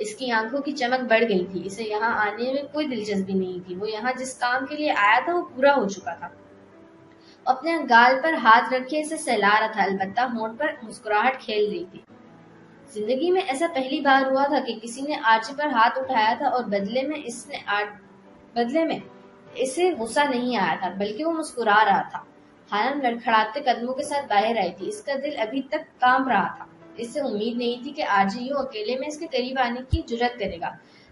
اس کی آنکھوں کی چمک بڑھ گئی تھی. اسے یہاں آنے میں کوئی دلچسپی نہیں تھی. وہ یہاں جس کام کے لیے آیا تھا وہ پورا ہو چکا تھا. اپنے گال پر ہاتھ رکھے اسے سہلا رہا تھا, البتہ ہونٹ پر مسکراہٹ کھیل رہی تھی. زندگی میں ایسا پہلی بار ہوا تھا کہ کسی نے آرچی پر ہاتھ اٹھایا تھا اور بدلے میں اسے غصہ نہیں آیا تھا, بلکہ وہ مسکرا رہا تھا. ہانم لڑکھڑاتے قدموں کے ساتھ باہر آئی تھی. اس کا دل ابھی تک کانپ رہا تھا. اس سے امید نہیں تھی کہ آرچی یوں اکیلے میں اس کے قریب آنے کی جرات کرے گا.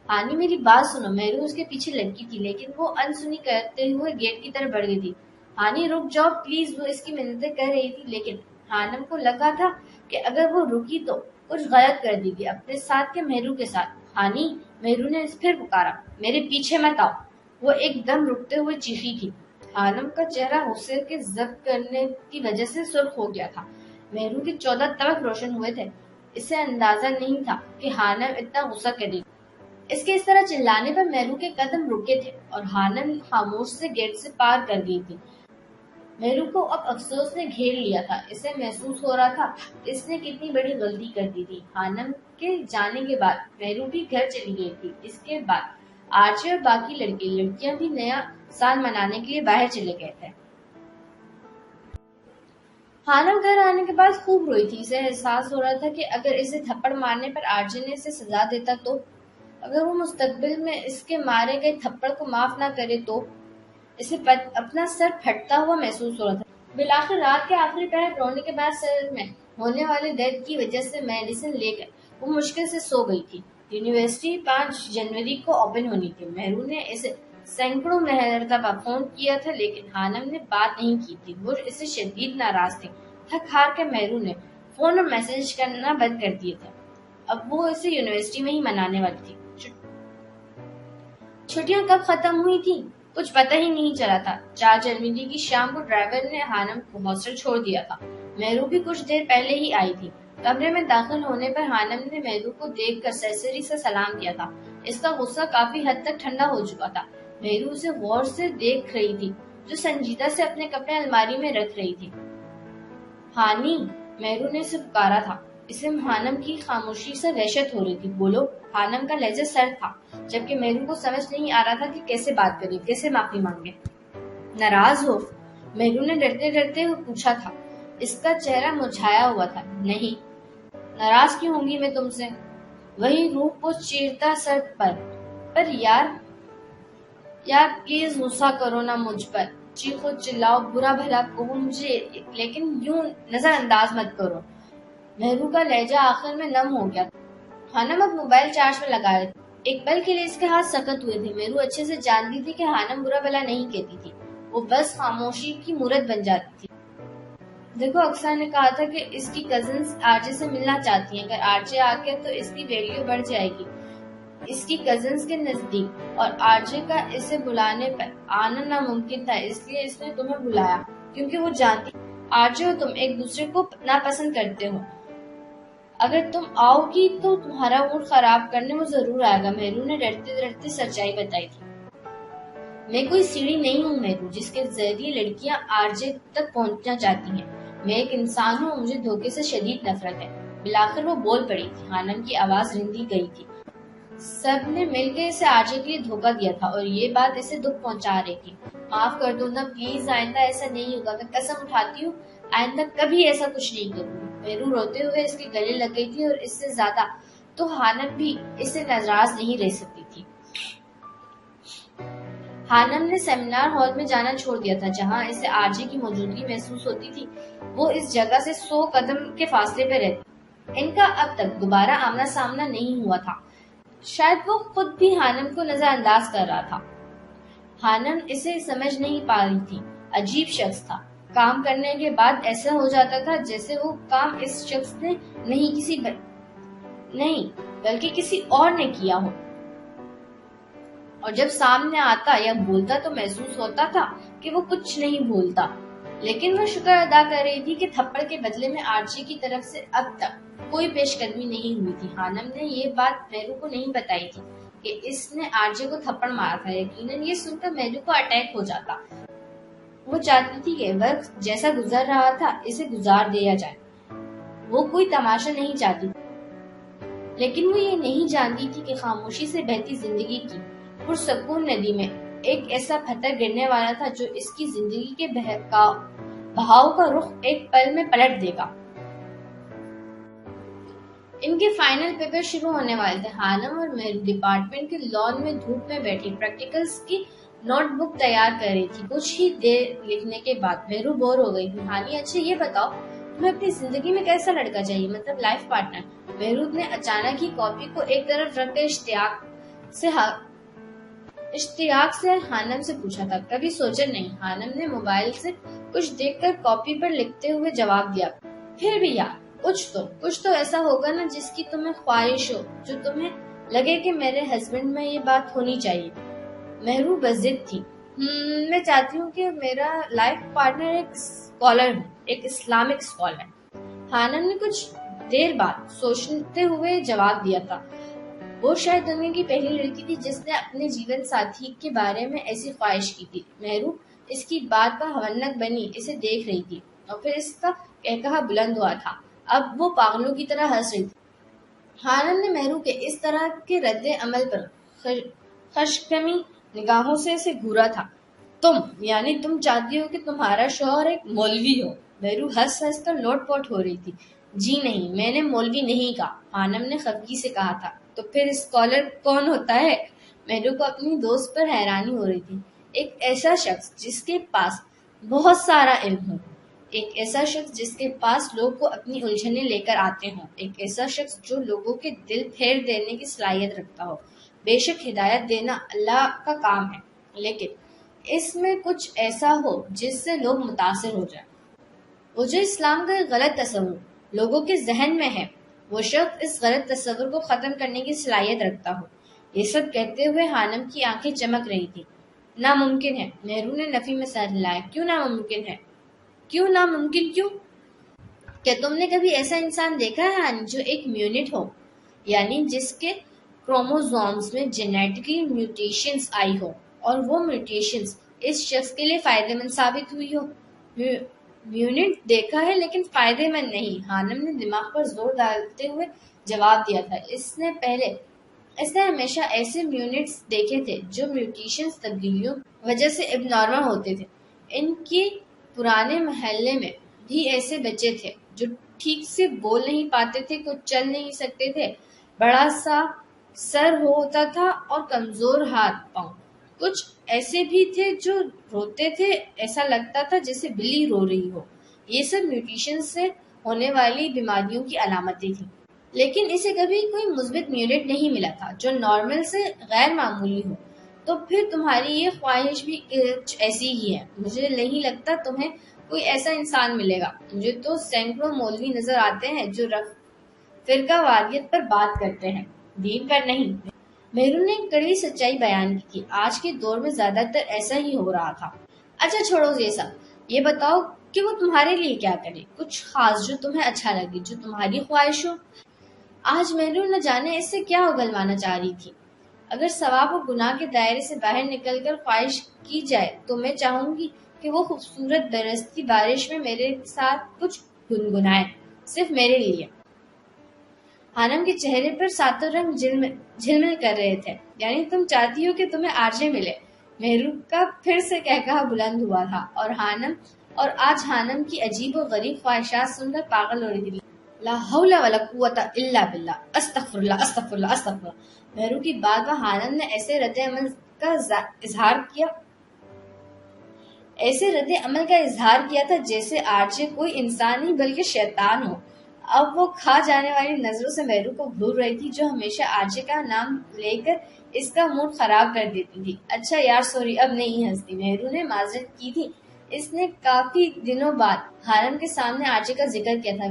ہانی میری بات سنو. مہرو اس کے پیچھے لڑکی تھی, لیکن وہ انسنی کرتے ہوئے گیٹ کی طرف بڑھ گئی تھی. ہانی رک جاؤ پلیز, وہ اس کی منتیں کر رہی تھی, لیکن ہانم کو لگا تھا کہ اگر وہ رکی تو کچھ غلط کر دی گی, اپنے ساتھ کے مہرو کے ساتھ. ہانی, مہرو نے پھر پکارا, میرے پیچھے مت آؤ. وہ ایک دم رکتے ہوئے چیخی تھی. ہانم کا چہرہ غصے کے ضبط کرنے کی وجہ سے سرخ ہو گیا تھا. مہرو کے 14 طبق روشن ہوئے تھے. اسے اندازہ نہیں تھا کہ ہانم اتنا غصہ کرے گی. اس کے اس طرح چلانے پر مہرو کے قدم رکے تھے اور ہانم خاموش سے گیٹ سے پار کر گئی تھی. مہرو کو اب افسوس نے گھیر لیا تھا. اسے محسوس ہو رہا تھا اس نے کتنی بڑی غلطی کر دی تھی. ہانم کے جانے کے بعد مہرو بھی گھر چلی گئی تھی. اس کے بعد آرچی اور باقی لڑکیاں بھی نیا سال منانے کے لیے باہر چلے گئے تھے. ہانم گھر آنے کے بعد خوب روئی تھی. اسے احساس ہو رہا تھا کہ اگر اسے تھپڑ مارنے پر آرچی نے اسے سزا دیتا تو, اگر وہ مستقبل میں اس کے مارے گئے تھپڑ کو معاف نہ کرے تو, اسے اپنا سر پھٹتا ہوا محسوس ہو رہا تھا. بالآخر رات کے آخری پہر رونے کے بعد سر میں ہونے والے درد کی وجہ سے میڈیسن لے کر وہ مشکل سے سو گئی تھی. یونیورسٹی 5 جنوری کو اوپن ہونی تھی. مہرو نے اسے سینکڑوں مرتبہ فون کیا تھا, لیکن ہانم نے بات نہیں کی تھی. وہ اس سے شدید ناراض تھی. تھک ہار کے مہرو نے فون اور میسج کرنا بند کر دیے تھے. اب وہ اسے یونیورسٹی میں ہی منانے والی تھی. چھٹیاں کب ختم ہوئی تھی کچھ پتہ ہی نہیں چلا تھا. 4 جنوری کی شام کو ڈرائیور نے ہانم کو ہاسٹل چھوڑ دیا تھا. مہرو بھی کچھ دیر پہلے ہی آئی تھی. کمرے میں داخل ہونے پر ہانم نے مہرو کو دیکھ کر سرسری سے سلام کیا تھا. اس کا غصہ کافی حد تک ٹھنڈا ہو چکا تھا. مہرو اسے غور سے دیکھ رہی تھی, جو سنجیدہ سے اپنے کپڑے الماری میں رکھ رہی تھی. ہانی, مہرو نے اسے پکارا تھا. اسے ہانم کی خاموشی سے وحشت ہو رہی تھی. بولو. ہانم کا لہجہ سرد تھا, جبکہ مہرو کو سمجھ نہیں آ رہا تھا کہ کیسے بات کرے, کیسے معافی مانگے. ناراض ہو؟ مہرو نے ڈرتے ڈرتے پوچھا تھا. اس کا چہرہ مرجھایا ہوا تھا. نہیں. ناراض کیوں ہوں گی میں تم سے؟ وہی روح کو چیرتا سر پر یار پلیز غصہ کرو نہ مجھ پر. چیخو چلاؤ, برا بھلا کہو مجھے, لیکن یوں نظر انداز مت کرو. مہرو کا لہجہ آخر میں نم ہو گیا. ہانم اب موبائل چارج میں لگا رہے تھے. ایک پل کے لیے اس کے ہاتھ سخت ہوئے تھے. مہرو اچھے سے جانتی تھی کہ ہانم برا بھلا نہیں کہتی تھی. وہ بس خاموشی کی مورت بن جاتی تھی. دیکھو, اکثر نے کہا تھا کہ اس کی کزنز آرچی سے ملنا چاہتی ہیں. اگر آرچی آ گیا تو اس کی ویلیو بڑھ جائے گی اس کی کزنز کے نزدیک, اور آرچی کا اسے بلانے پر آنا ناممکن تھا. اس لیے اس نے تمہیں بلایا, کیونکہ وہ جانتی آرچی اور تم ایک دوسرے کو ناپسند کرتے ہو. اگر تم آؤ گی تو تمہارا موڈ خراب کرنے وہ ضرور آئے گا. مہرو نے ڈرتے ڈرتے سچائی بتائی تھی. میں کوئی سیڑھی نہیں ہوں مہرو, جس کے ذریعے لڑکیاں آرجے تک پہنچنا چاہتی ہیں. میں ایک انسان ہوں, مجھے دھوکے سے شدید نفرت ہے. بالآخر وہ بول پڑی تھی. ہانم کی آواز رندی گئی تھی. سب نے مل کے اسے آرجے کے لیے دھوکہ دیا تھا, اور یہ بات اسے دکھ پہنچا رہی تھی. معاف کر دو نا پلیز, آئندہ ایسا نہیں ہوگا. میں قسم اٹھاتی ہوں آئندہ کبھی ایسا کچھ نہیں کروں گی. مہرو روتے ہوئے اس کے گلے لگ گئی تھی, اور اس سے زیادہ تو ہانم بھی اس سے ناراض نہیں رہ سکتی تھی. ہانم نے سیمینار ہال میں جانا چھوڑ دیا تھا, جہاں اسے آرجی کی موجودگی محسوس ہوتی تھی. وہ اس جگہ سے 100 قدم کے فاصلے پہ رہتی. ان کا اب تک دوبارہ آمنا سامنا نہیں ہوا تھا. شاید وہ خود بھی ہانم کو نظر انداز کر رہا تھا. ہانم اسے سمجھ نہیں پا رہی تھی. عجیب شخص تھا. کام کرنے کے بعد ایسا ہو جاتا تھا جیسے وہ کام اس شخص نے نہیں بلکہ کسی اور نے کیا ہو, اور جب سامنے آتا یا بولتا تو محسوس ہوتا تھا کہ وہ کچھ نہیں بولتا. لیکن وہ شکر ادا کر رہی تھی کہ تھپڑ کے بدلے میں آرچی کی طرف سے اب تک کوئی پیش قدمی نہیں ہوئی تھی. ہانم نے یہ بات مہرو کو نہیں بتائی تھی کہ اس نے آرچی کو تھپڑ مارا تھا. یقیناً یہ سن کر مہرو کو اٹیک ہو جاتا. وہ چاہتی تھی کہ وقت جیسا گزر رہا تھا اسے گزار دیا جائے. وہ کوئی تماشا نہیں چاہتی. لیکن وہ یہ نہیں جانتی تھی کہ خاموشی سے بہتی زندگی کی پرسکون ندی میں ایک ایسا پتھر گرنے والا تھا جو اس کی زندگی کے بہاؤ کا رخ ایک پل میں پلٹ دے گا۔ ان کے فائنل پیپر شروع ہونے والے تھے۔ ہانم اور مہرو ڈپارٹمنٹ کے لان میں دھوپ میں بیٹھی پریکٹیکلز کی نوٹ بک تیار کر رہی تھی۔ کچھ ہی دیر لکھنے کے بعد مہرو بور ہو گئی تھی۔ ہانی، اچھا یہ بتاؤ تمہیں اپنی زندگی میں کیسا لڑکا چاہیے، مطلب لائف پارٹنر؟ مہرو نے اچانک ہی کاپی کو ایک طرف رکھ کر اشتیاق سے ہانم سے پوچھا تھا۔ کبھی سوچا نہیں، ہانم نے موبائل سے کچھ دیکھ کر کاپی پر لکھتے ہوئے جواب دیا۔ پھر بھی یار کچھ تو ایسا ہوگا نا جس کی تمہیں خواہش ہو، جو تمہیں لگے کہ میرے ہسبینڈ میں یہ بات ہونی چاہیے۔ مہرو بضد تھی۔ میں چاہتی ہوں کہ میرا لائف پارٹنر ایک اسکالر ہو، ایک اسلامک اسکالر۔ ہانم نے کچھ دیر بعد سوچتے ہوئے جواب دیا تھا۔ وہ شاید دنیا کی پہلی لڑکی تھی جس نے اپنے جیون ساتھی کے بارے میں ایسی خواہش کی تھی۔ مہرو اس کی بات پر حونک بنی اسے دیکھ رہی تھی، اور پھر اس کا قہقہا بلند ہوا تھا۔ اب وہ پاگلوں کی طرح ہنس رہی تھی۔ ہانم نے مہرو کے اس طرح کے رد عمل پر خشکمی نگاہوں سے اسے گھورا تھا۔ یعنی تم چاہتی ہو کہ تمہارا شوہر ایک مولوی ہو؟ مہرو ہنس ہنس کر لوٹ پوٹ ہو رہی تھی۔ جی نہیں، میں نے مولوی نہیں کہا، ہانم نے خفگی سے کہا تھا۔ تو پھر اسکالر کون ہوتا ہے؟ مہرو کو اپنی دوست پر حیرانی ہو رہی تھی۔ ایک ایسا شخص جس کے پاس بہت سارا علم ہو، ایک ایسا شخص جس کے پاس لوگ کو اپنی الجھنیں لے کر آتے ہوں، ایک ایسا شخص جو لوگوں کے دل پھیر دینے کی صلاحیت رکھتا ہو۔ بے شک ہدایت دینا اللہ کا کام ہے، لیکن اس میں کچھ ایسا ہو جس سے لوگ متاثر ہو جائیں۔ وہ جو اسلام کا ایک غلط تصور لوگوں کے ذہن میں ہے، وہ شخص اس غلط تصور کو ختم کرنے کی صلاحیت رکھتا ہو۔ یہ سب کہتے ہوئے ہانم کی آنکھیں چمک رہی تھی۔ ناممکن ہے، مہرو نے نفی میں سر ہلایا۔ کیوں ناممکن ہے؟ کیوں ناممکن کیوں؟ کیا تم نے کبھی ایسا انسان دیکھا ہے ہانی جو ایک میونٹ ہو، یعنی جس کے کروموزومز میں جینیٹکلی میوٹیشنز آئی ہو، اور وہ میوٹیشنز اس شخص کے لیے فائدہ مند ثابت ہوئی ہو؟ میونٹ دیکھا ہے لیکن فائدہ مند نہیں، ہانم نے دماغ پر زور ڈالتے ہوئے جواب دیا تھا۔ اس نے ہمیشہ ایسے میونٹس دیکھے تھے جو میوٹیشنز تبدیلیوں وجہ سے اب نارمل ہوتے تھے۔ ان کے پرانے محلے میں بھی ایسے بچے تھے جو ٹھیک سے بول نہیں پاتے تھے، کچھ چل نہیں سکتے تھے، بڑا سا سر ہوتا تھا اور کمزور ہاتھ پاؤں۔ کچھ ایسے بھی تھے جو روتے تھے، ایسا لگتا تھا جیسے بلی رو رہی ہو۔ یہ سب میوٹیشن سے ہونے والی بیماریوں کی علامتیں تھیں، لیکن اسے کبھی کوئی مثبت میونٹ نہیں ملا تھا جو نارمل سے غیر معمولی ہو۔ تو پھر تمہاری یہ خواہش بھی ایسی ہی ہے۔ مجھے نہیں لگتا تمہیں کوئی ایسا انسان ملے گا۔ مجھے تو سینکڑوں مولوی نظر آتے ہیں جو فرقہ واریت پر بات کرتے ہیں، دین پر نہیں۔ مہرو نے کڑوی سچائی بیان کی تھی۔ آج کے دور میں زیادہ تر ایسا ہی ہو رہا تھا۔ اچھا چھوڑو یہ سب، یہ بتاؤ کہ وہ تمہارے لیے کیا کرے، کچھ خاص جو تمہیں اچھا لگے، جو تمہاری خواہش ہو۔ آج مہرو نہ جانے اس سے کیا اگلوانا چاہ رہی تھی۔ اگر ثواب و گناہ کے دائرے سے باہر نکل کر خواہش کی جائے تو میں چاہوں گی کہ وہ خوبصورت برستی بارش میں میرے ساتھ کچھ گنگنائے، صرف میرے لیے۔ ہانم کے چہرے پر ساتوں رنگ جھلمل کر رہے تھے۔ یعنی تم چاہتی ہو کہ تمہیں آرجے ملے؟ مہرو کا پھر سے کہکہا بلند ہوا تھا، اور آج ہانم کی عجیب و غریب خواہشات سن کر پاگل ہو رہی تھی۔ لا حول ولا قوت الا باللہ، استغفر اللہ استغفر اللہ استغفر اللہ۔ مہرو کی بات پر ہانم نے ایسے رد عمل کا اظہار کیا تھا جیسے آرجے کوئی انسان نہیں بلکہ شیطان ہو۔ اب وہ کھا جانے والی نظروں سے مہرو کو گھور رہی تھی، جو ہمیشہ آرجے کا نام لے کر اس کا موڈ خراب کر دیتی تھی۔ اچھا یار سوری، اب نہیں ہنستی، مہرو نے معذرت کی تھی۔ اس نے کافی دنوں بعد ہانم کے سامنے آرجے کا ذکر کیا تھا۔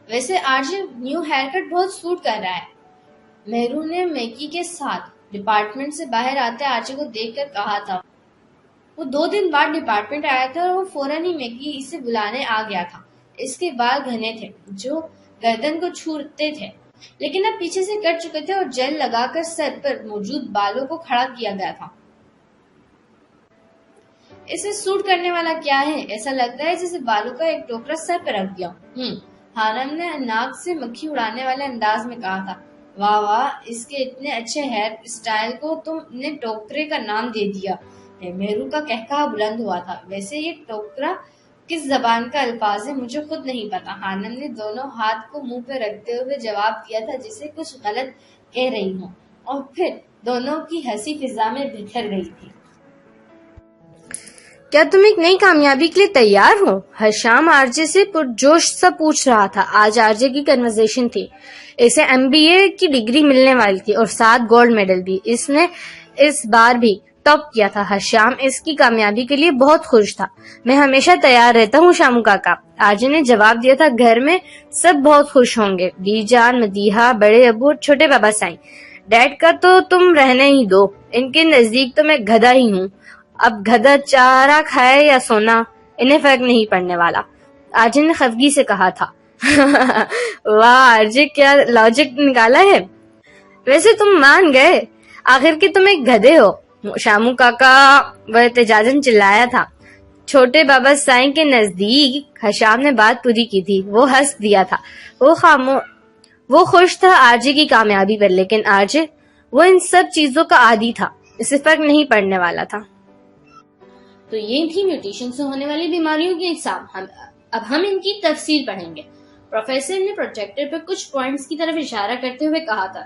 ویسے آرجے نیو ہیئر کٹ بہت سوٹ کر رہا ہے، مہرو نے میکی کے ساتھ ڈپارٹمنٹ سے باہر آتے آرجے کو دیکھ کر کہا تھا۔ وہ 2 دن بعد ڈپارٹمنٹ آیا تھا اور وہ فوراً ہی میکی اسے بلانے آ گیا تھا۔ اس کے بال گھنے تھے جو گردن کو چھوتے تھے، لیکن اب پیچھے سے کٹ چکے تھے اور جیل لگا کر سر پر موجود بالوں کو کھڑا کیا گیا تھا۔ اسے سوٹ کرنے والا کیا ہے؟ ایسا لگتا ہے جیسے بالوں کا ایک ٹوکرا سر پر رکھ دیا۔ حانم نے ناک سے مکھی اڑانے والے انداز میں کہا تھا۔ واہ واہ، اس کے اتنے اچھے ہیئر اسٹائل کو تم نے ٹوکرے کا نام دے دیا ہے۔ مہرو کا قہقہہ بلند ہوا تھا۔ ویسے یہ ٹوکرا کس زبان کا الفاظ ہے مجھے خود نہیں پتا۔ حانم نے دونوں ہاتھ کو منہ پہ رکھتے ہوئے جواب دیا تھا جسے کچھ غلط کہہ رہی ہوں، اور پھر دونوں کی ہنسی فضا میں بکھر گئی تھی۔ کیا تم ایک نئی کامیابی کے لیے تیار ہو؟ حشام آرجے سے پرجوش سا پوچھ رہا تھا۔ آج آرجے کی کنورسیشن تھی۔ اسے MBA کی ڈگری ملنے والی تھی اور 7 گولڈ میڈل بھی۔ اس نے اس بار بھی ٹاپ کیا تھا۔ حشام اس کی کامیابی کے لیے بہت خوش تھا۔ میں ہمیشہ تیار رہتا ہوں شامو کاکا، آرجے نے جواب دیا تھا۔ گھر میں سب بہت خوش ہوں گے، دی جان، مدیحہ، بڑے ابو اور چھوٹے بابا سائیں۔ ڈیڈ کا تو تم رہنے ہی دو، ان کے نزدیک تو میں گدھا ہی ہوں۔ اب گدھا چارہ کھائے یا سونا، انہیں فرق نہیں پڑنے والا، آرجے نے خفگی سے کہا تھا۔ واہ آرجے، کیا لاجک نکالا ہے۔ ویسے تم مان گئے، آخر کہ تم ایک گدھے ہو، شامو کاکا وہ احتجاجاً چلایا تھا۔ چھوٹے بابا سائیں کے نزدیک حشام نے بات پوری کی تھی۔ وہ ہنس دیا تھا۔ وہ خوش تھا آرجے کی کامیابی پر، لیکن آرجے وہ ان سب چیزوں کا عادی تھا، اسے فرق نہیں پڑنے والا تھا۔ تو یہ تھی میوٹیشن سے ہونے والی بیماریوں کی اقسام۔ اب ہم ان کی تفصیل پڑھیں گے۔ پروفیسر نے پروجیکٹر پر کچھ پوائنٹس کی طرف اشارہ کرتے ہوئے کہا تھا۔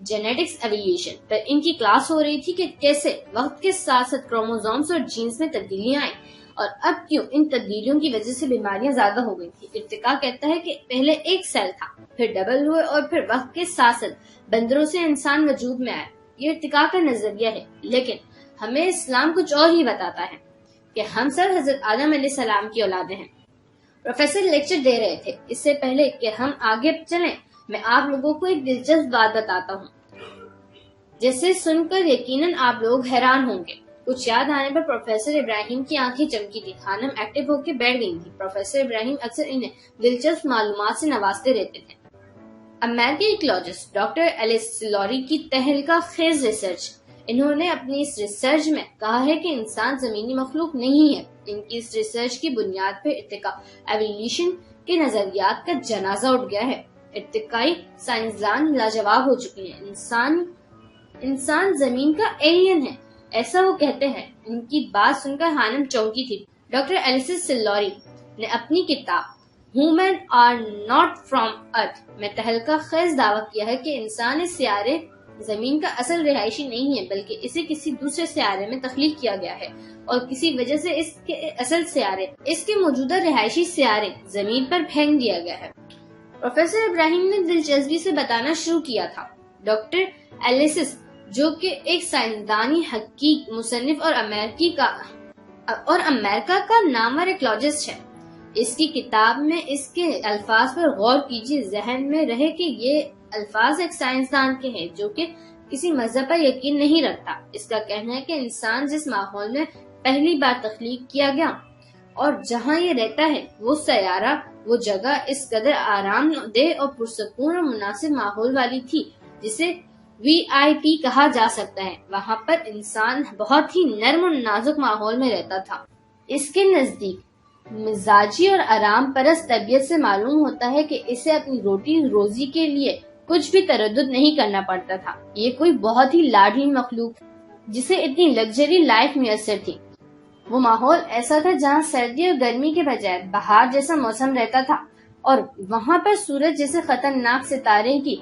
جینیٹکس ایولیوشن پر ان کی کلاس ہو رہی تھی کہ کیسے وقت کے ساتھ ساتھ کروموزومز اور جینز میں تبدیلیاں آئیں، اور اب کیوں ان تبدیلیوں کی وجہ سے بیماریاں زیادہ ہو گئی تھی۔ ارتقا کہتا ہے کہ پہلے ایک سیل تھا، پھر ڈبل ہوئے، اور پھر وقت کے ساتھ ساتھ بندروں سے انسان وجود میں آئے۔ یہ ارتقا کا نظریہ ہے، لیکن ہمیں اسلام کچھ اور ہی بتاتا ہے کہ ہم سب حضرت آدم علیہ السلام کی اولادیں ہیں۔ پروفیسر لیکچر دے رہے تھے۔ اس سے پہلے کہ ہم آگے چلیں، میں آپ لوگوں کو ایک دلچسپ بات بتاتا ہوں جسے سن کر یقیناً آپ لوگ حیران ہوں گے۔ کچھ یاد آنے پر پروفیسر ابراہیم کی آنکھیں چمکی تھی۔ خانم ایکٹیو ہو کے بیٹھ گئی تھی۔ پروفیسر ابراہیم اکثر انہیں دلچسپ معلومات سے نوازتے رہتے تھے۔ امریکی ایکولوجسٹ ڈاکٹر ایلس سلوری کی تہلکہ خیز ریسرچ، انہوں نے اپنی اس ریسرچ میں کہا ہے کہ انسان زمینی مخلوق نہیں ہے۔ ان کی اس ریسرچ کی بنیاد پر ارتقاء ایولیوشن کے نظریات کا جنازہ اٹھ گیا ہے۔ ارتقائی سائنسدان لاجواب ہو چکے ہیں۔ انسان زمین کا ایلین ہے، ایسا وہ کہتے ہیں۔ ان کی بات سن کر حانم چونکی تھی۔ ڈاکٹر ایلس سلوری نے اپنی کتاب ہیومن آر ناٹ فرام ارتھ میں تہلکہ خیز دعویٰ کیا ہے کہ انسان اس سیارے زمین کا اصل رہائشی نہیں ہے، بلکہ اسے کسی دوسرے سیارے میں تخلیق کیا گیا ہے، اور کسی وجہ سے اس کے اصل سیارے، اس کے موجودہ رہائشی سیارے زمین پر پھینک دیا گیا ہے۔ پروفیسر ابراہیم نے دلچسپی سے بتانا شروع کیا تھا۔ ڈاکٹر ایلسس، جو کہ ایک سائنسدانی، حقیق، مصنف اور امریکہ کا نامور ایکولوجسٹ ہے، اس کی کتاب میں اس کے الفاظ پر غور کیجیے۔ ذہن میں رہے کہ یہ الفاظ ایک سائنسدان کے ہیں جو کہ کسی مذہب پر یقین نہیں رکھتا۔ اس کا کہنا ہے کہ انسان جس ماحول میں پہلی بار تخلیق کیا گیا اور جہاں یہ رہتا ہے، وہ سیارہ، وہ جگہ اس قدر آرام دہ اور پرسکون اور مناسب ماحول والی تھی جسے VIP کہا جا سکتا ہے۔ وہاں پر انسان بہت ہی نرم اور نازک ماحول میں رہتا تھا۔ اس کے نزدیک مزاجی اور آرام پرست طبیعت سے معلوم ہوتا ہے کہ اسے اپنی روٹی روزی کے لیے کچھ بھی تردد نہیں کرنا پڑتا تھا۔ یہ کوئی بہت ہی لاڈلی مخلوق جسے اتنی لگژری لائف میسر تھی۔ وہ ماحول ایسا تھا جہاں سردی اور گرمی کے بجائے بہار جیسا موسم رہتا تھا، اور وہاں پر سورج جیسے خطرناک ستارے کی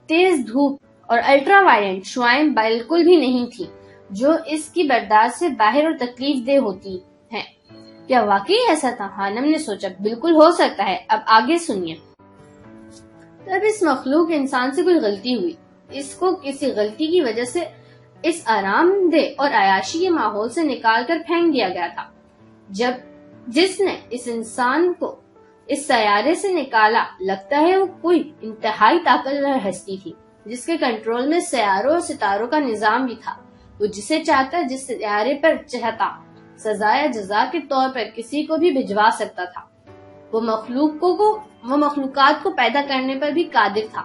تیز دھوپ اور الٹرا وائلنٹ شعاعیں بالکل بھی نہیں تھی جو اس کی برداشت سے باہر اور تکلیف دہ ہوتی ہیں۔ کیا واقعی ایسا تھا؟ حانم نے سوچا۔ بالکل ہو سکتا ہے، اب آگے سنیے۔ تب اس مخلوق انسان سے کوئی غلطی ہوئی۔ اس کو کسی غلطی کی وجہ سے اس آرام دہ اور عیاشی کے ماحول سے نکال کر پھینک دیا گیا تھا۔ جس نے اس انسان کو اس سیارے سے نکالا، لگتا ہے وہ کوئی انتہائی طاقتور ہستی تھی جس کے کنٹرول میں سیاروں اور ستاروں کا نظام بھی تھا۔ وہ جسے چاہتا، جس سیارے پر چاہتا، سزا یا جزا کے طور پر کسی کو بھی بھجوا سکتا تھا۔ وہ مخلوقات کو پیدا کرنے پر بھی قادر تھا۔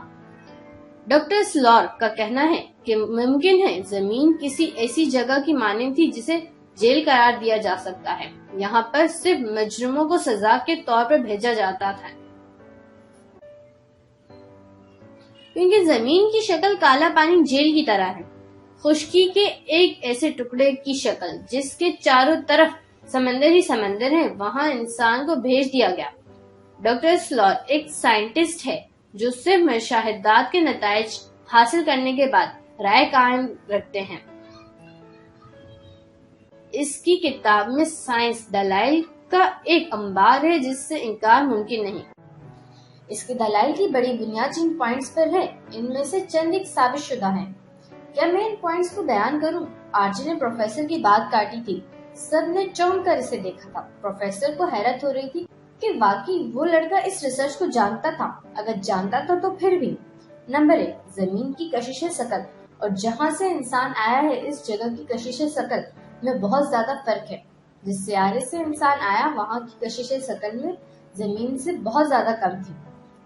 ڈاکٹر سلور کا کہنا ہے کہ ممکن ہے زمین کسی ایسی جگہ کی مانند تھی جسے جیل قرار دیا جا سکتا ہے۔ یہاں پر صرف مجرموں کو سزا کے طور پر بھیجا جاتا تھا۔ کیونکہ زمین کی شکل کالا پانی جیل کی طرح ہے، خشکی کے ایک ایسے ٹکڑے کی شکل جس کے چاروں طرف سمندر ہی سمندر ہے، وہاں انسان کو بھیج دیا گیا۔ ڈاکٹر سلور ایک سائنٹسٹ ہے جو صرف مشاہدات کے نتائج حاصل کرنے کے بعد رائے قائم رکھتے ہیں۔ اس کی کتاب میں سائنس دلائل کا ایک انبار ہے جس سے انکار ممکن نہیں۔ اس کے دلائل کی بڑی بنیاد جن پوائنٹس پر ہے ان میں سے چند ایک ثابت شدہ ہیں۔ کیا میں ان پوائنٹس کو بیان کروں؟ آرچی نے پروفیسر کی بات کاٹی تھی۔ سب نے چونک کر اسے دیکھا تھا۔ پروفیسر کو حیرت ہو رہی تھی کہ واقعی وہ لڑکا اس ریسرچ کو جانتا تھا۔ اگر جانتا تھا تو پھر بھی۔ نمبر 1، زمین کی کشش ثقل اور جہاں سے انسان آیا ہے اس جگہ کی کشش ثقل میں بہت زیادہ فرق ہے۔ جس سیارے سے انسان آیا وہاں کی کشش ثقل میں زمین سے بہت زیادہ کم تھی،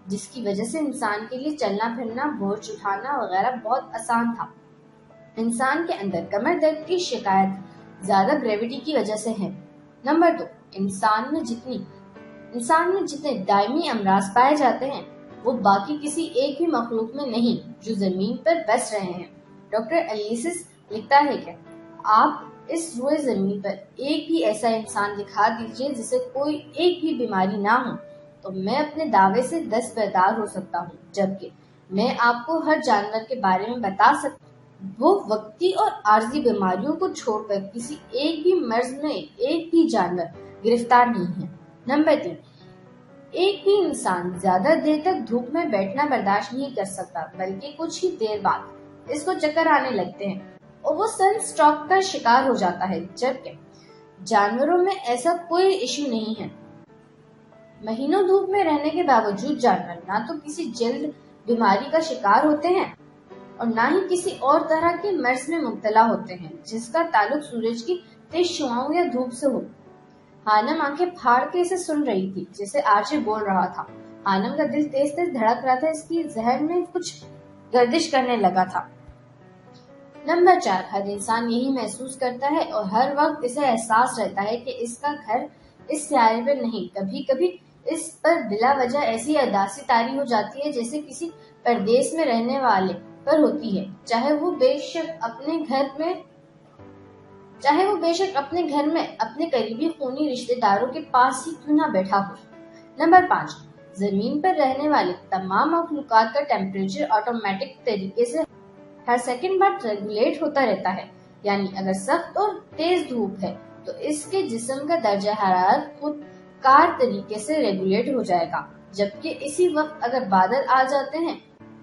جس کی وجہ سے انسان کے لیے چلنا پھرنا، بوجھ اٹھانا وغیرہ بہت آسان تھا۔ انسان کے اندر کمر درد کی شکایت زیادہ گریوٹی کی وجہ سے ہے۔ نمبر 2، انسان میں جتنے دائمی امراض پائے جاتے ہیں وہ باقی کسی ایک بھی مخلوق میں نہیں جو زمین پر بس رہے ہیں۔ ڈاکٹر ایلیسس لکھتا ہے کہ آپ اس روئے زمین پر ایک بھی ایسا انسان دکھا دیجئے جسے کوئی ایک بھی بیماری نہ ہو تو میں اپنے دعوے سے دستبردار ہو سکتا ہوں، جبکہ میں آپ کو ہر جانور کے بارے میں بتا سکتا ہوں۔ وہ وقتی اور عارضی بیماریوں کو چھوڑ کر کسی ایک بھی مرض میں ایک بھی جانور گرفتار نہیں ہے۔ نمبر 3، ایک بھی انسان زیادہ دیر تک دھوپ میں بیٹھنا برداشت نہیں کر سکتا، بلکہ کچھ ہی دیر بعد اس کو چکر آنے لگتے ہیں اور وہ سن اسٹروک کا شکار ہو جاتا ہے، جبکہ جانوروں میں ایسا کوئی ایشو نہیں ہے۔ مہینوں دھوپ میں رہنے کے باوجود جانور نہ تو کسی جلد بیماری کا شکار ہوتے ہیں اور نہ ہی کسی اور طرح کے مرض میں مبتلا ہوتے ہیں جس کا تعلق سورج کی تیز شعاؤں یا دھوپ سے ہو۔ ہانم آنکھیں پھاڑ کے اسے سن رہی تھی جسے آرچی بول رہا تھا۔ ہانم کا دل تیز تیز دھڑک رہا تھا، اس کی ذہن میں کچھ گردش کرنے لگا تھا۔ نمبر 4، ہر انسان یہی محسوس کرتا ہے اور ہر وقت اسے احساس رہتا ہے کہ اس کا گھر اس سیارے پر نہیں۔ کبھی کبھی اس پر بلا وجہ ایسی اداسی طاری ہو جاتی ہے جیسے کسی پردیس میں رہنے والے پر ہوتی ہے، چاہے وہ بے شک اپنے گھر میں اپنے قریبی خونی رشتہ داروں کے پاس ہی کیوں نہ بیٹھا ہو۔ نمبر 5، زمین پر رہنے والے تمام مخلوقات کا ٹیمپریچر آٹومیٹک طریقے سے ہر سیکنڈ بعد ریگولیٹ ہوتا رہتا ہے، یعنی اگر سخت اور تیز دھوپ ہے تو اس کے جسم کا درجہ حرارت خود کار طریقے سے ریگولیٹ ہو جائے گا، جبکہ اسی وقت اگر بادل آ جاتے ہیں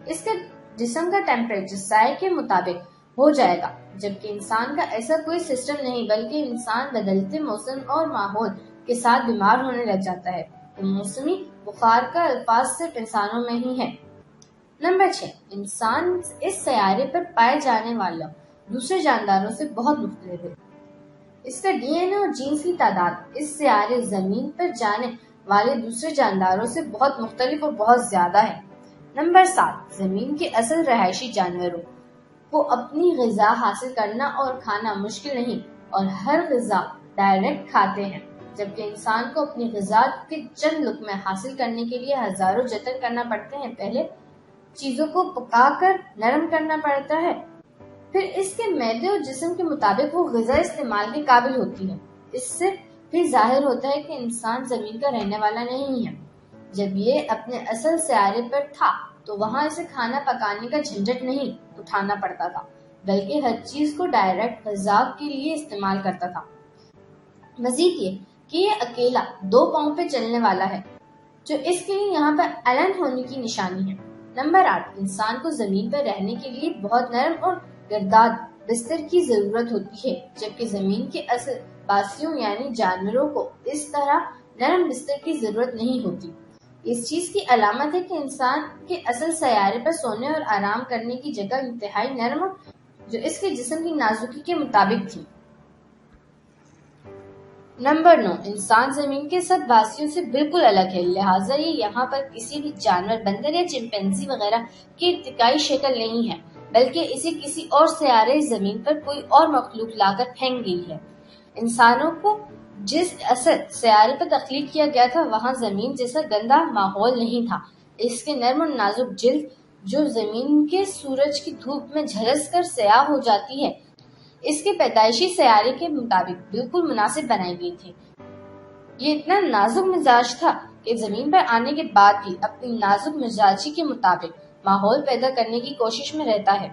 اس کے جسم کا ٹیمپریچر سائے کے مطابق ہو جائے گا۔ جبکہ انسان کا ایسا کوئی سسٹم نہیں، بلکہ انسان بدلتے موسم اور ماحول کے ساتھ بیمار ہونے لگ جاتا ہے۔ موسمی بخار کا الفاظ صرف انسانوں میں ہی ہے۔ نمبر 6، انسان اس سیارے پر پائے جانے والا دوسرے جانداروں سے بہت مختلف ہے۔ اس کا ڈی این اے اور جینز کی تعداد اس سیارے زمین پر جانے والے دوسرے جانداروں سے بہت مختلف اور بہت زیادہ ہے۔ نمبر 7، زمین کے اصل رہائشی جانوروں کو اپنی غذا حاصل کرنا اور کھانا مشکل نہیں اور ہر غذا ڈائریکٹ کھاتے ہیں، جبکہ انسان کو اپنی غذا کے چند لقمے حاصل کرنے کے لیے ہزاروں جتن کرنا پڑتے ہیں۔ پہلے چیزوں کو پکا کر نرم کرنا پڑتا ہے، پھر اس کے معدے اور جسم کے مطابق وہ غذا استعمال کے قابل ہوتی ہے۔ اس سے بھی ظاہر ہوتا ہے کہ انسان زمین کا رہنے والا نہیں ہے۔ جب یہ اپنے اصل سیارے پر تھا تو وہاں اسے کھانا پکانے کا جھنجٹ نہیں اٹھانا پڑتا تھا، بلکہ ہر چیز کو ڈائریکٹ غذا کے لیے استعمال کرتا تھا۔ مزید یہ کہ یہ اکیلا 2 پاؤں پہ چلنے والا ہے، جو اس کے لیے یہاں پر الن ہونے کی نشانی ہے۔ نمبر 8، انسان کو زمین پر رہنے کے لیے بہت نرم اور گرداد بستر کی ضرورت ہوتی ہے، جبکہ زمین کے اصل باسیوں یعنی جانوروں کو اس طرح نرم بستر کی ضرورت نہیں ہوتی۔ اس چیز کی علامت ہے کہ انسان کے اصل سیارے پر سونے اور آرام کرنے کی جگہ انتہائی نرم جو اس کے جسم کی نازکی کے مطابق تھی۔ نمبر 9، انسان زمین کے سب واسیوں سے بالکل الگ ہے، لہٰذا یہ یہاں پر کسی بھی جانور، بندر یا چمپینزی وغیرہ کی ارتقائی شکل نہیں ہے، بلکہ اسے کسی اور سیارے زمین پر کوئی اور مخلوق لا کر پھینک گئی ہے۔ انسانوں کو جس اصل سیارے پر تخلیق کیا گیا تھا وہاں زمین جیسا گندا ماحول نہیں تھا۔ اس کے نرم اور نازک جلد جو زمین کے سورج کی دھوپ میں جھلس کر سیاہ ہو جاتی ہے، اس کے پیدائشی سیارے کے مطابق بالکل مناسب بنائی گئی تھی۔ یہ اتنا نازک مزاج تھا کہ زمین پر آنے کے بعد بھی اپنی نازک مزاجی کے مطابق ماحول پیدا کرنے کی کوشش میں رہتا ہے۔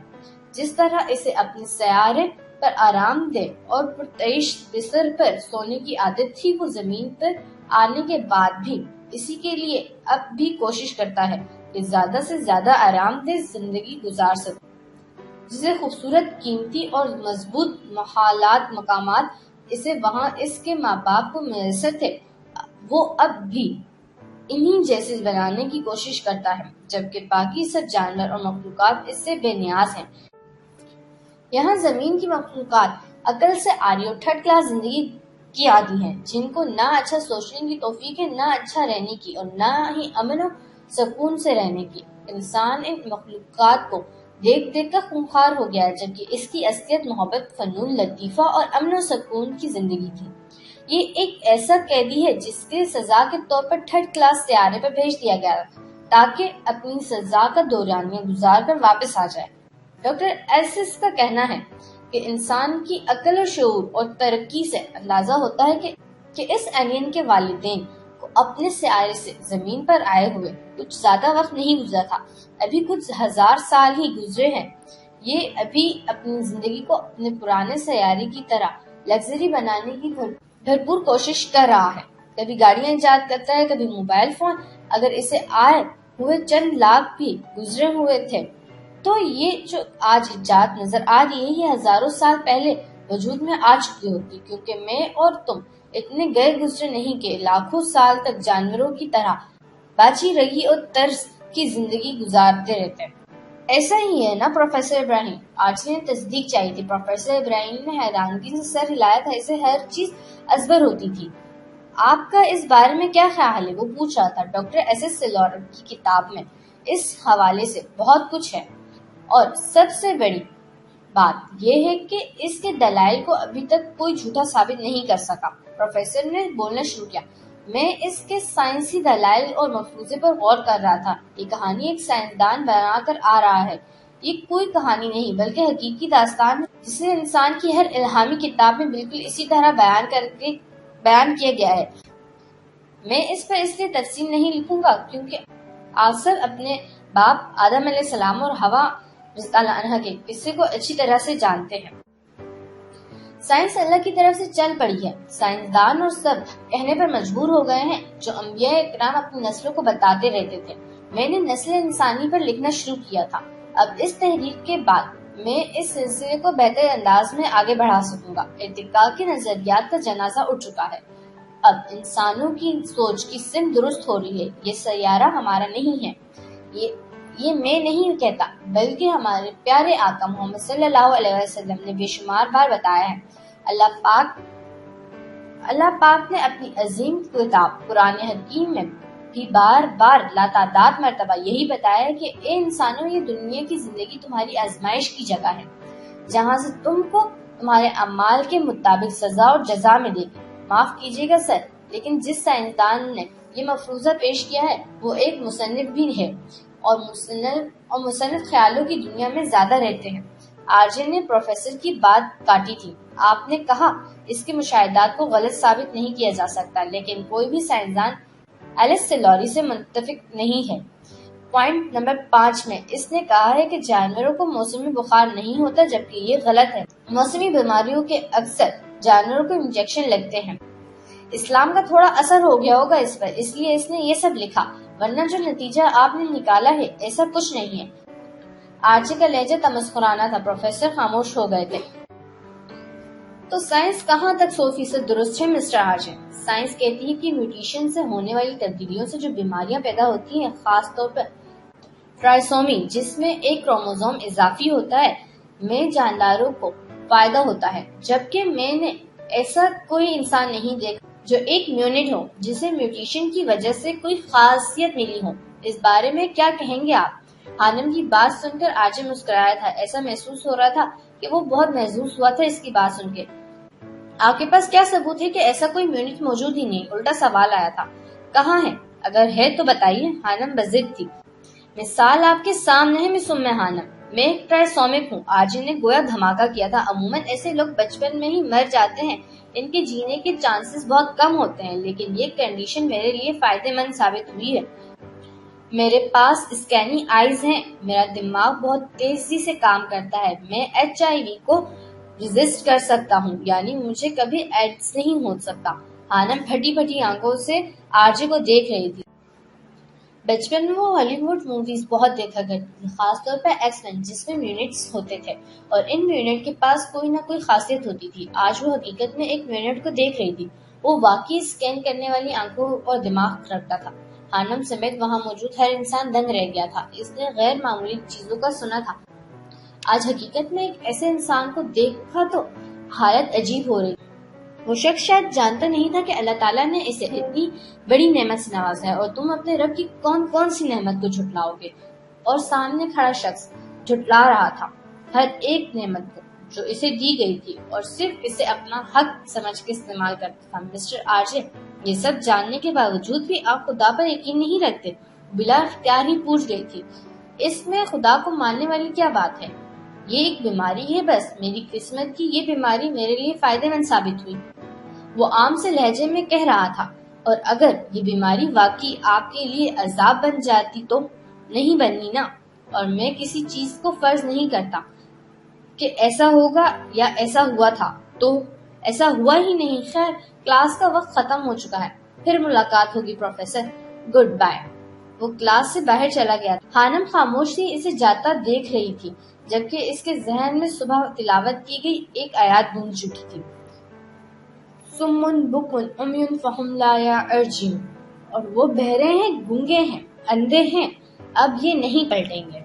جس طرح اسے اپنے سیارے پر آرام دہ اور پرتعیش بستر پر سونے کی عادت تھی، وہ زمین پر آنے کے بعد بھی اسی کے لیے اب بھی کوشش کرتا ہے کہ زیادہ سے زیادہ آرام دہ زندگی گزار سکے۔ جسے خوبصورت، قیمتی اور مضبوط مقامات اسے وہاں اس کے ماں باپ کو میسر تھے، وہ اب بھی انہی جیسے بنانے کی کوشش کرتا ہے، جبکہ باقی سب جانور اور مخلوقات اس سے بے نیاز ہیں۔ یہاں زمین کی مخلوقات عقل سے عاری اور تھرڈ کلاس زندگی کی عادی ہیں، جن کو نہ اچھا سوچنے کی توفیق ہے، نہ اچھا رہنے کی اور نہ ہی امن و سکون سے رہنے کی۔ انسان ان مخلوقات کو دیکھ دیکھ کر خونخوار ہو گیا ہے، جبکہ اس کی اصلیت محبت، فنون، لطیفہ اور امن و سکون کی زندگی تھی۔ یہ ایک ایسا قیدی ہے جس کے سزا کے طور پر تھرڈ کلاس سیارے پر بھیج دیا گیا تاکہ اپنی سزا کا دورانیہ گزار کر واپس آ جائے۔ ڈاکٹر ایسس کا کہنا ہے کہ انسان کی عقل و شعور اور ترقی سے اندازہ ہوتا ہے کہ اس ایلین کے والدین کو اپنے سیارے سے زمین پر آئے ہوئے کچھ زیادہ وقت نہیں گزرا تھا، ابھی کچھ ہزار سال ہی گزرے ہیں۔ یہ ابھی اپنی زندگی کو اپنے پرانے سیارے کی طرح لگژری بنانے کی بھرپور کوشش کر رہا ہے۔ کبھی گاڑیاں ایجاد کرتا ہے، کبھی موبائل فون۔ اگر اسے آئے ہوئے چند لاکھ بھی گزرے ہوئے تھے تو یہ جو آج ایجاد نظر آ رہی ہے، یہ ہزاروں سال پہلے وجود میں آ چکی ہوتی، کیونکہ میں اور تم اتنے گئے گزرے نہیں کہ لاکھوں سال تک جانوروں کی طرح باقی رہی اور طرز کی زندگی گزارتے رہتے۔ ایسا ہی ہے نا پروفیسر ابراہیم؟ آرچی نے تصدیق چاہی تھی۔ پروفیسر ابراہیم نے حیرانگی سے سر ہلایا تھا، اسے ہر چیز ازبر ہوتی تھی۔ آپ کا اس بارے میں کیا خیال ہے؟ وہ پوچھ رہا تھا۔ ڈاکٹر ایس ایس سیلور کی کتاب میں اس حوالے سے بہت کچھ ہے، اور سب سے بڑی بات یہ ہے کہ اس کے دلائل کو ابھی تک کوئی جھوٹا ثابت نہیں کر سکا۔ پروفیسر نے بولنا شروع کیا۔ میں اس کے سائنسی دلائل اور مفروضے پر غور کر رہا تھا۔ یہ کہانی ایک سائنسدان بنا کر آ رہا ہے۔ یہ کوئی کہانی نہیں بلکہ حقیقی داستان ہے، جسے انسان کی ہر الہامی کتاب میں بالکل اسی طرح بیان کیا گیا ہے۔ میں اس پر اس لیے تفصیل نہیں لکھوں گا کیونکہ آپ سب اپنے باپ آدم علیہ السلام اور حوا رضی اللہ عنہا کے قصے کو اچھی طرح سے جانتے ہیں۔ سائنس اللہ کی طرف سے چل پڑی ہے۔ سائنسدان اور سب کہنے پر مجبور ہو گئے ہیں جو انبیاء اکرام اپنی نسلوں کو بتاتے رہتے تھے۔ میں نے نسل انسانی پر لکھنا شروع کیا تھا۔ اب اس تحریک کے بعد میں اس سلسلے کو بہتر انداز میں آگے بڑھا سکوں گا۔ ارتقاء کے نظریات کا جنازہ اٹھ چکا ہے۔ اب انسانوں کی سوچ کی سمت درست ہو رہی ہے۔ یہ سیارہ ہمارا نہیں ہے، یہ میں نہیں کہتا، بلکہ ہمارے پیارے آقا محمد صلی اللہ علیہ وسلم نے بے شمار بار بتایا ہے۔ اللہ پاک نے اپنی عظیم کتاب قرآن حکیم میں بھی بار بار لاتعداد مرتبہ یہی بتایا ہے کہ اے انسانوں، یہ دنیا کی زندگی تمہاری آزمائش کی جگہ ہے، جہاں سے تم کو تمہارے اعمال کے مطابق سزا اور جزا میں دے گی۔ معاف کیجیے گا سر، لیکن جس سائنسدان نے یہ مفروضہ پیش کیا ہے وہ ایک مصنف بھی ہے، اور مصنف خیالوں کی دنیا میں زیادہ رہتے ہیں۔ آرجے نے پروفیسر کی بات کاٹی تھی۔ آپ نے کہا اس کے مشاہدات کو غلط ثابت نہیں کیا جا سکتا، لیکن کوئی بھی سائنسدان ایلس سیلوری سے متفق نہیں ہے۔ پوائنٹ نمبر 5 میں اس نے کہا ہے کہ جانوروں کو موسمی بخار نہیں ہوتا، جبکہ یہ غلط ہے۔ موسمی بیماریوں کے اکثر جانوروں کو انجیکشن لگتے ہیں۔ اسلام کا تھوڑا اثر ہو گیا ہوگا اس پر، اس لیے اس نے یہ سب لکھا، ورنہ جو نتیجہ آپ نے نکالا ہے ایسا کچھ نہیں ہے۔ آرچی کا لہجہ تمسخرانہ تھا۔ پروفیسر خاموش ہو گئے تھے۔ تو سائنس کہاں تک 100% درست ہے مسٹر آرچی؟ سائنس کہتی ہے کہ میوٹیشن سے ہونے والی تبدیلیوں سے جو بیماریاں پیدا ہوتی ہیں، خاص طور پر ٹرائسومی، جس میں ایک کروموزوم اضافی ہوتا ہے، میں جانداروں کو فائدہ ہوتا ہے، جبکہ میں نے ایسا کوئی انسان نہیں دیکھا جو ایک میونٹ ہو جسے میوٹیشن کی وجہ سے کوئی خاصیت ملی ہو۔ اس بارے میں کیا کہیں گے آپ؟ خانم کی بات سن کر آرچی مسکرایا تھا۔ ایسا محسوس ہو رہا تھا کہ وہ بہت محظوظ ہوا تھا اس کی بات سن کے۔ آپ کے پاس کیا ثبوت ہے کہ ایسا کوئی میونٹ موجود ہی نہیں؟ الٹا سوال آیا تھا۔ کہاں ہے؟ اگر ہے تو بتائیے۔ خانم بضد تھی۔ مثال آپ کے سامنے ہے مس ہانم، میں ایک ٹرائسومک ہوں۔ آرجے نے گویا دھماکہ کیا تھا۔ عموماً ایسے لوگ بچپن میں ہی مر جاتے ہیں، ان کے جینے کے چانسز بہت کم ہوتے ہیں، لیکن یہ کنڈیشن میرے لیے فائدہ مند ثابت ہوئی ہے۔ میرے پاس اسکینی آئیز ہیں، میرا دماغ بہت تیزی سے کام کرتا ہے، میں HIV کو ریزسٹ کر سکتا ہوں، یعنی مجھے کبھی ایڈس نہیں ہو سکتا۔ ہانم پھٹی پھٹی آنکھوں سے آرجے کو دیکھ رہی تھی۔ بچپن میں وہ ہالی ووڈ موویز بہت دیکھا کرتی تھی، خاص طور پر ایکس مین، جس میں میونٹس ہوتے تھے اور ان میونٹ کے پاس کوئی نہ کوئی خاصیت ہوتی تھی۔ آج وہ حقیقت میں ایک میونٹ کو دیکھ رہی تھی۔ وہ واقعی اسکین کرنے والی آنکھوں اور دماغ رکھتا تھا۔ ہانم سمیت وہاں موجود ہر انسان دنگ رہ گیا تھا، اس نے غیر معمولی چیزوں کا سنا تھا۔ آج حقیقت میں ایک ایسے انسان کو دیکھا تو حالت عجیب ہو رہی تھی۔ وہ شخص شاید جانتا نہیں تھا کہ اللہ تعالیٰ نے اسے اتنی بڑی نعمت سے نوازا ہے اور تم اپنے رب کی کون کون سی نعمت کو جھٹلاؤ گے۔ اور سامنے کھڑا شخص جھٹلا رہا تھا ہر ایک نعمت کو جو اسے دی گئی تھی اور صرف اسے اپنا حق سمجھ کے استعمال کرتا تھا۔ مسٹر آرجے، یہ سب جاننے کے باوجود بھی آپ خدا پر یقین نہیں رکھتے؟ بلا اختیار ہی پوچھ گئی تھی۔ اس میں خدا کو ماننے والی کیا بات ہے؟ یہ ایک بیماری ہے بس۔ میری قسمت کی یہ بیماری میرے لیے فائدہ مند ثابت ہوئی، وہ عام سے لہجے میں کہہ رہا تھا۔ اور اگر یہ بیماری واقعی آپ کے لیے عذاب بن جاتی تو؟ نہیں بننی نا، اور میں کسی چیز کو فرض نہیں کرتا کہ ایسا ہوگا یا ایسا ہوا تھا، تو ایسا ہوا ہی نہیں۔ خیر، کلاس کا وقت ختم ہو چکا ہے، پھر ملاقات ہوگی پروفیسر، گڈ بائے۔ وہ کلاس سے باہر چلا گیا تھا۔ ہانم خاموش تھی، اسے جاتا دیکھ رہی تھی، جبکہ اس کے ذہن میں صبح تلاوت کی گئی ایک آیات گونج چکی تھی، سمن بکن عمیٌ فہم لا یعرجون، اور وہ بہرے ہیں، گونگے ہیں، اندھے ہیں، اب یہ نہیں پلٹیں گے۔